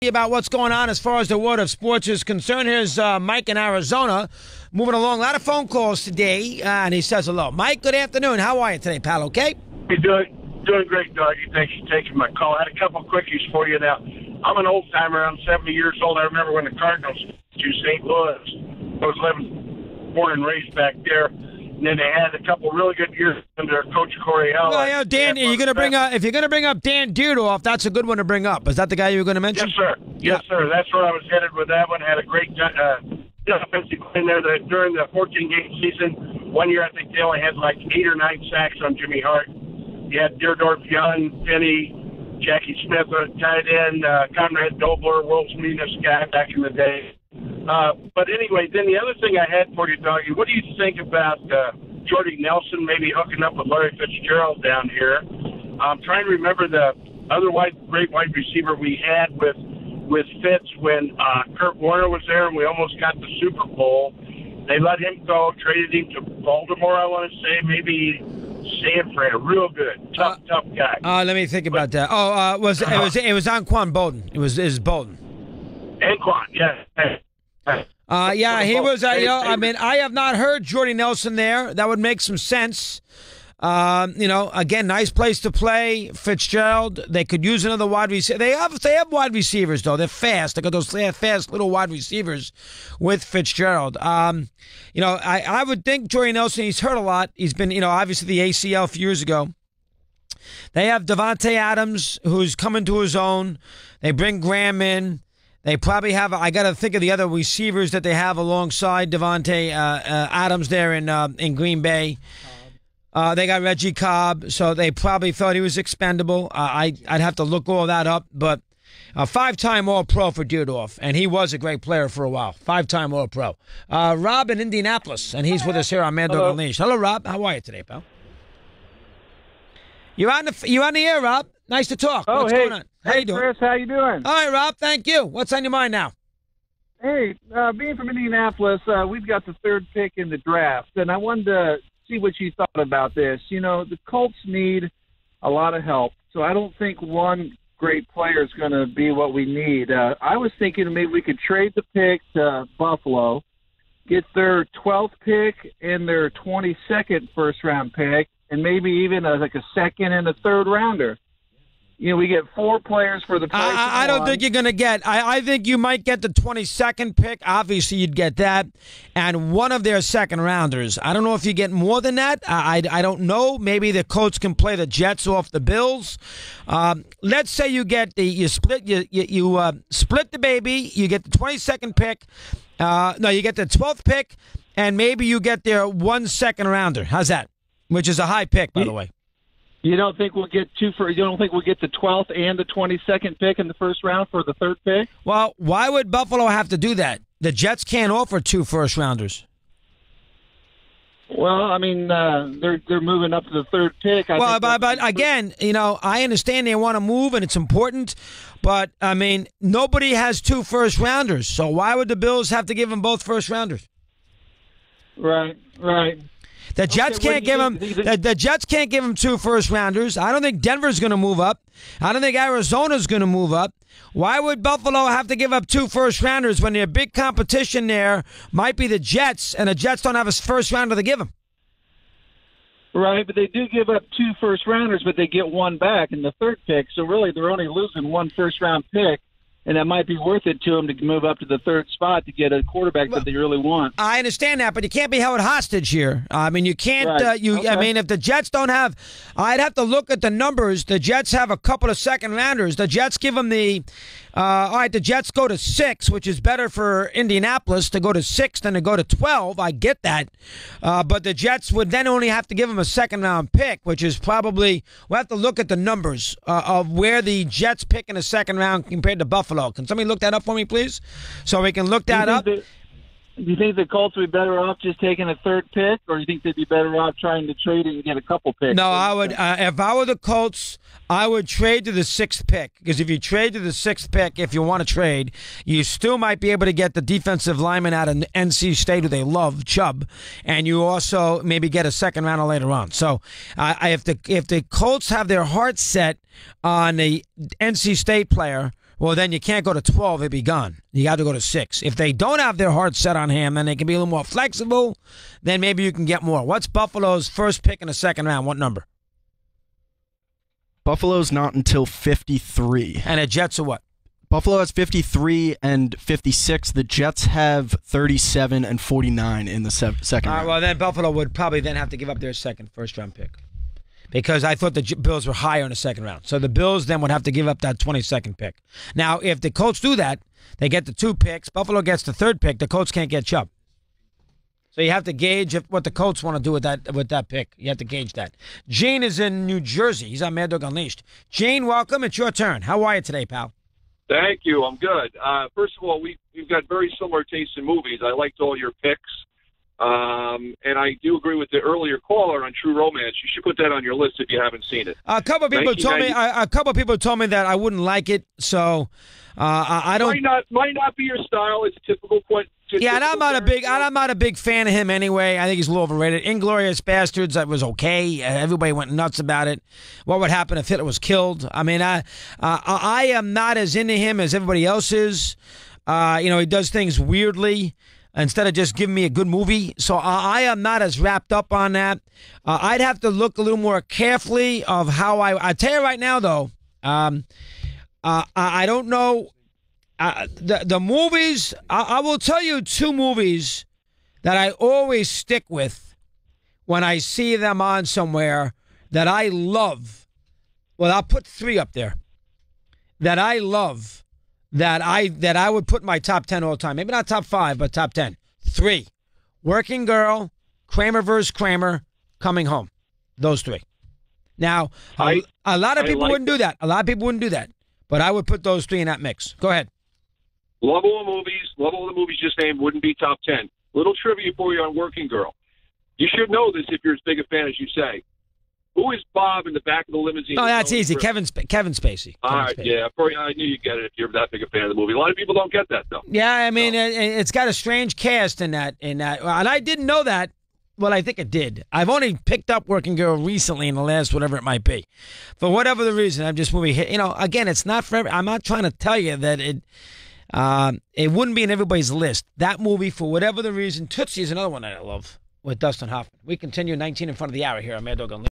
about what's going on as far as the world of sports is concerned. Here's Mike in Arizona moving along. A lot of phone calls today, and he says hello. Mike, good afternoon. How are you today, pal? Okay? Hey, doing great, Doggy. Thanks for taking my call. I had a couple of quickies for you now. I'm an old-timer. I'm 70 years old. I remember when the Cardinals to St. Louis. I was born and raised back there. And then they had a couple really good years under Coach Coryell. Well, yeah, Dan, if you're going to bring up Dan Dierdorf, that's a good one to bring up. Is that the guy you were going to mention? Yes, sir. Yes, sir. That's where I was headed with that one. Had a great offensive in there during the 14-game season. One year, I think they only had like 8 or 9 sacks on Jimmy Hart. You had Dierdorf, Young, Finney, Jackie Smith, tight end, Conrad Dobler, world's meanest guy back in the day. But anyway, then the other thing I had for you, Doggy, what do you think about Jordy Nelson maybe hooking up with Larry Fitzgerald down here? I'm trying to remember the other great wide receiver we had with Fitz when Kurt Warner was there and we almost got the Super Bowl. They let him go, traded him to Baltimore, I want to say, maybe San Fran. Real good. Tough guy. Let me think about that. It was Anquan Bolden. It was Bolden. Anquan, yeah. Yeah, he was. I have not heard Jordy Nelson there. That would make some sense. Again, nice place to play. Fitzgerald. They could use another wide receiver. They have wide receivers though. They're fast. They got those fast little wide receivers with Fitzgerald. I would think Jordy Nelson. He's hurt a lot. He's been, obviously the ACL a few years ago. They have Devontae Adams, who's coming to his own. They bring Graham in. They probably have. I got to think of the other receivers that they have alongside Devontae Adams there in Green Bay. They got Reggie Cobb, so they probably thought he was expendable. I'd have to look all that up, but a 5-time All-Pro for Dierdorf, and he was a great player for a while. 5-time All-Pro. Rob in Indianapolis, and he's with us here on Mad Dog Unleashed. Hello, Rob. How are you today, pal? You on the air, Rob? Nice to talk. What's going on? How you doing? Chris, how you doing? All right, Rob. Thank you. What's on your mind now? Hey, being from Indianapolis, we've got the 3rd pick in the draft, and I wanted to see what you thought about this. The Colts need a lot of help, so I don't think one great player is going to be what we need. I was thinking maybe we could trade the pick to Buffalo, get their 12th pick and their 22nd first-round pick, and maybe even a second and a third rounder. We get 4 players for the price of one. I don't think you're going to get. I think you might get the 22nd pick. Obviously, you'd get that, and one of their second rounders. I don't know if you get more than that. I don't know. Maybe the Colts can play the Jets off the Bills. Let's say you get you split the baby. You get the 22nd pick. You get the 12th pick, and maybe you get their 1 second rounder. How's that? Which is a high pick, by the way. You don't think we'll get you don't think we'll get the 12th and the 22nd pick in the first round for the 3rd pick? Well, why would Buffalo have to do that? The Jets can't offer 2 first rounders. Well, I mean, they're moving up to the 3rd pick. But again, I understand they want to move and it's important, but I mean, nobody has 2 first rounders. So why would the Bills have to give them both first rounders? Right. The Jets can't give him. The Jets can't give him 2 first rounders. I don't think Denver's going to move up. I don't think Arizona's going to move up. Why would Buffalo have to give up 2 first rounders when their big competition there might be the Jets, and the Jets don't have a first rounder to give them? Right, but they do give up 2 first rounders, but they get 1 back in the 3rd pick. So really, they're only losing 1 first round pick. And that might be worth it to them to move up to the 3rd spot to get a quarterback that they really want. I understand that, but you can't be held hostage here. I mean, you can't. Right. I mean, if the Jets don't have, I'd have to look at the numbers. The Jets have a couple of second rounders. The Jets give them the. All right, the Jets go to 6, which is better for Indianapolis to go to 6 than to go to 12. I get that, but the Jets would then only have to give them a second round pick, which is probably. We'll have to look at the numbers of where the Jets pick in the second round compared to Buffalo. Can somebody look that up for me, please? So we can look that up. Do you think the Colts would be better off just taking a 3rd pick, or do you think they'd be better off trying to trade and get a couple picks? No, I would. If I were the Colts, I would trade to the 6th pick, because if you trade to the 6th pick, if you want to trade, you still might be able to get the defensive lineman out of NC State who they love, Chubb, and you also maybe get a second rounder later on. So if the Colts have their heart set on the NC State player well, then you can't go to 12. It'd be gone. You got to go to 6. If they don't have their heart set on him, then they can be a little more flexible. Then maybe you can get more. What's Buffalo's first pick in the second round? What number? Buffalo's not until 53. And the Jets are what? Buffalo has 53 and 56. The Jets have 37 and 49 in the second round. Well, then Buffalo would probably then have to give up their first-round pick. Because I thought the Bills were higher in the second round. So the Bills then would have to give up that 22nd pick. Now, if the Colts do that, they get the 2 picks. Buffalo gets the 3rd pick. The Colts can't get Chubb. So you have to gauge what the Colts want to do with that pick. You have to gauge that. Gene is in New Jersey. He's on Mad Dog Unleashed. Gene, welcome. It's your turn. How are you today, pal? Thank you. I'm good. First of all, we've got very similar tastes in movies. I liked all your picks. And I do agree with the earlier caller on True Romance. You should put that on your list if you haven't seen it. A couple of people told me that I wouldn't like it, so I don't. Might not be your style. It's typical. Yeah, and I'm not a big fan of him anyway. I think he's a little overrated. Inglourious Bastards, that was okay. Everybody went nuts about it. What would happen if Hitler was killed? I mean, I am not as into him as everybody else is. He does things weirdly instead of just giving me a good movie. So I am not as wrapped up on that. I'd have to look a little more carefully of how I tell you right now, though, I don't know. The movies, I will tell you 2 movies that I always stick with when I see them on somewhere that I love. Well, I'll put 3 up there that I love, that I would put in my top 10 all time. Maybe not top 5, but top 10. 3. Working Girl, Kramer vs. Kramer, Coming Home. Those 3. Now, a lot of people wouldn't do that. A lot of people wouldn't do that. But I would put those 3 in that mix. Go ahead. Love all the movies just named wouldn't be top 10. Little trivia for you on Working Girl. You should know this if you're as big a fan as you say. Who is Bob in the back of the limousine? Oh, that's easy. Kevin Spacey. All right, yeah. I knew you'd get it if you're that big a fan of the movie. A lot of people don't get that, though. Yeah, I mean, it's got a strange cast in that. And I didn't know that. Well, I think it did. I've only picked up Working Girl recently in the last whatever it might be. For whatever the reason, I'm just moving. Again, it's not for I'm not trying to tell you that it wouldn't be in everybody's list. That movie, for whatever the reason, Tootsie is another one that I love with Dustin Hoffman. We continue 19 in front of the hour here on Mad Dog Unleashed.